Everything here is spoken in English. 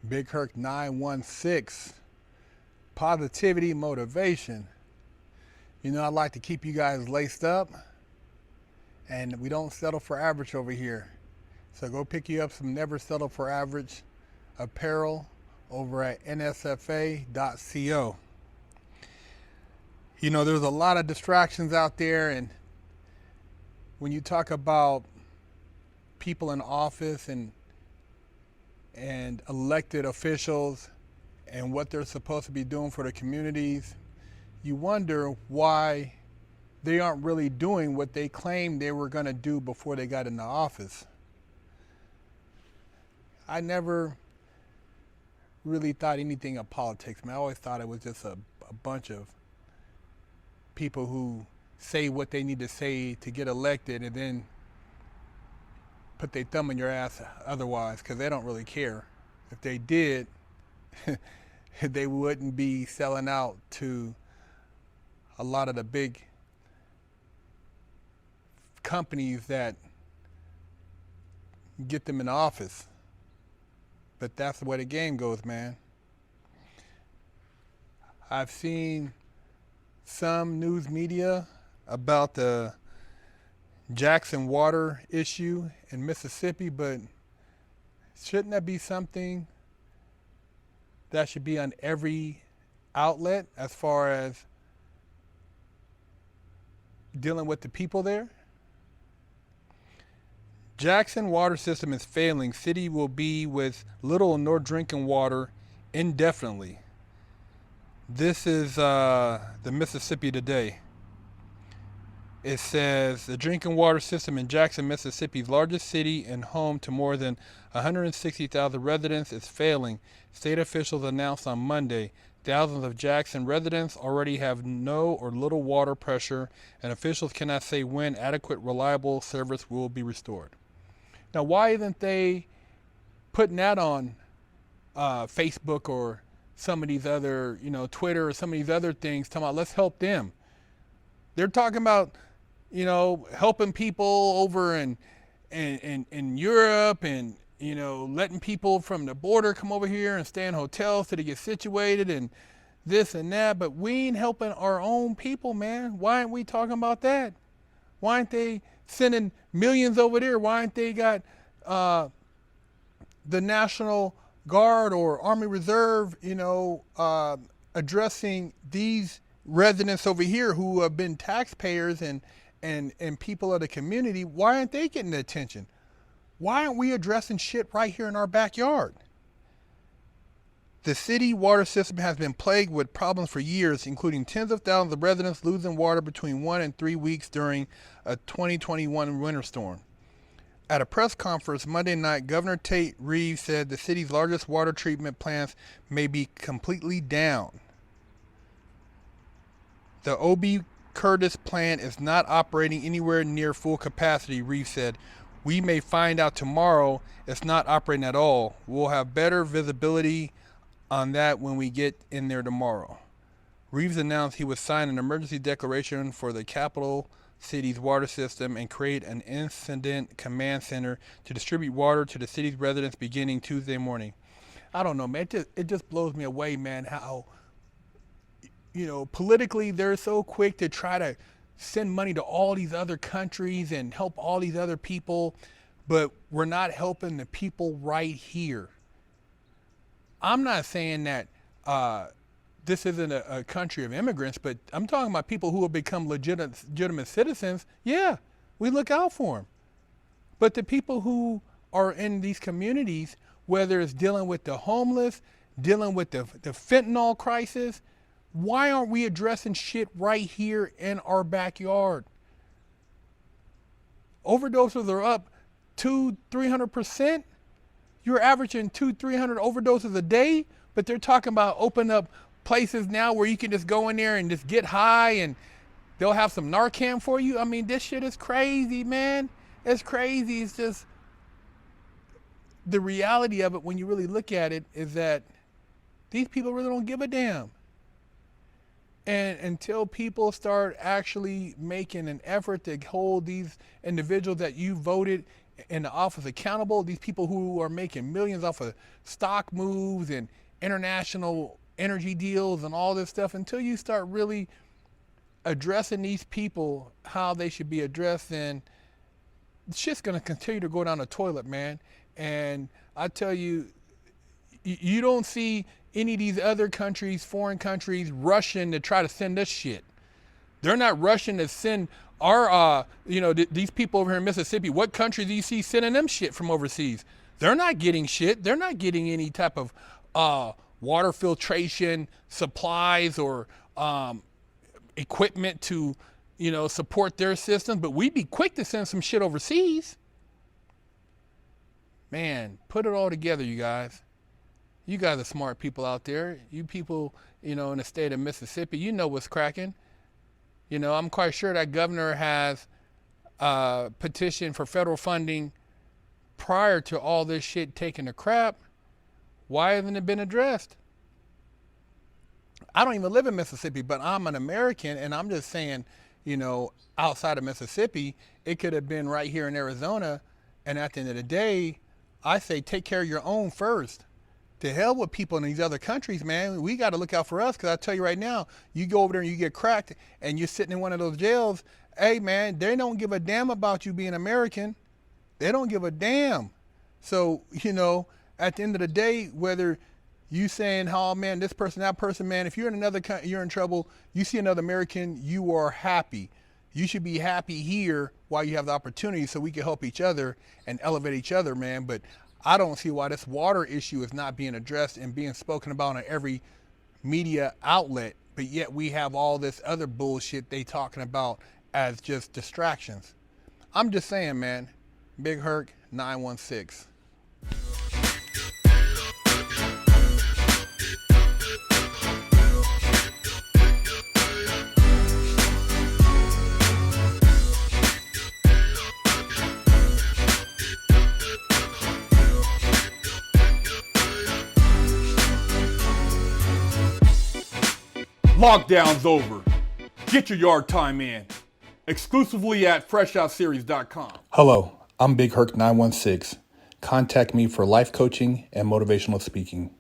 Big Herc 916. Positivity, motivation. You know, I like to keep you guys laced up, and we don't settle for average over here. So go pick you up some Never Settle for Average apparel over at nsfa.co. You know, there's a lot of distractions out there, and when you talk about people in office and elected officials and what they're supposed to be doing for the communities, you wonder why they aren't really doing what they claimed they were going to do before they got into office. I never really thought anything of politics, man. I always thought it was just a bunch of people who say what they need to say to get elected and then put their thumb in your ass otherwise, because they don't really care. If they did, they wouldn't be selling out to a lot of the big companies that get them in office. But that's the way the game goes, man. I've seen some news media about the Jackson water issue in Mississippi, but shouldn't that be something that should be on every outlet as far as dealing with the people there? Jackson water system is failing. City will be with little or no drinking water indefinitely. This is the Mississippi Today. It says the drinking water system in Jackson, Mississippi's largest city and home to more than 160,000 residents, is failing, state officials announced on Monday. Thousands of Jackson residents already have no or little water pressure, and officials cannot say when adequate, reliable service will be restored. Now, why isn't they putting that on Facebook or some of these other, Twitter or some of these other things, talking about let's help them? They're talking about, helping people over in Europe and, letting people from the border come over here and stay in hotels till they get situated and this and that. But we ain't helping our own people, man. Why aren't we talking about that? Why aren't they sending millions over there? Why aren't they got the National Guard or Army Reserve, addressing these residents over here who have been taxpayers and people of the community? Why aren't they getting the attention? Why aren't we addressing shit right here in our backyard? The city water system has been plagued with problems for years, including tens of thousands of residents losing water between 1 and 3 weeks during a 2021 winter storm. At a press conference Monday night, Governor Tate Reeves said the city's largest water treatment plants may be completely down. The O.B. Curtis plant is not operating anywhere near full capacity, Reeves said. We may find out tomorrow it's not operating at all. We'll have better visibility on that when we get in there tomorrow. Reeves announced he would sign an emergency declaration for the capital city's water system and create an incident command center to distribute water to the city's residents beginning Tuesday morning. I don't know, man. It just blows me away, man, how, politically they're so quick to try to send money to all these other countries and help all these other people, but we're not helping the people right here. I'm not saying that this isn't a country of immigrants, but I'm talking about people who have become legitimate citizens. Yeah, we look out for them. But the people who are in these communities, whether it's dealing with the homeless, dealing with the fentanyl crisis, why aren't we addressing shit right here in our backyard? Overdoses are up 200-300%. You're averaging 200-300 overdoses a day, but they're talking about opening up places now where you can just go in there and just get high and they'll have some Narcan for you. I mean, this shit is crazy, man. It's crazy. It's just the reality of it when you really look at it is that these people really don't give a damn. And until people start actually making an effort to hold these individuals that you voted in the office accountable, these people who are making millions off of stock moves and international energy deals and all this stuff, until you start really addressing these people how they should be addressed, then shit's gonna continue to go down the toilet, man. And I tell you, you don't see any of these other countries, foreign countries, rushing to try to send us shit. They're not rushing to send our, these people over here in Mississippi. What country do you see sending them shit from overseas? They're not getting shit. They're not getting any type of water filtration supplies or equipment to, support their systems. But we'd be quick to send some shit overseas. Man, put it all together, you guys. You guys are smart people out there. You people, in the state of Mississippi, you know what's cracking. I'm quite sure that governor has petitioned for federal funding prior to all this shit taking a crap. Why hasn't it been addressed? I don't even live in Mississippi, but I'm an American, and I'm just saying, outside of Mississippi, it could have been right here in Arizona. And at the end of the day, I say take care of your own first. To hell with people in these other countries, man. We got to look out for us, because I tell you right now, you go over there and you get cracked and you're sitting in one of those jails, hey, man, they don't give a damn about you being American. They don't give a damn. So, at the end of the day, whether you saying, oh, man, this person, that person, man, if you're in another country, you're in trouble, you see another American, you are happy. You should be happy here while you have the opportunity, so we can help each other and elevate each other, man. But I don't see why this water issue is not being addressed and being spoken about on every media outlet, but yet we have all this other bullshit they talking about as just distractions. I'm just saying, man. Big Herc 916. Lockdown's over. Get your yard time in. Exclusively at FreshOutSeries.com. Hello, I'm Big Herc 916. Contact me for life coaching and motivational speaking.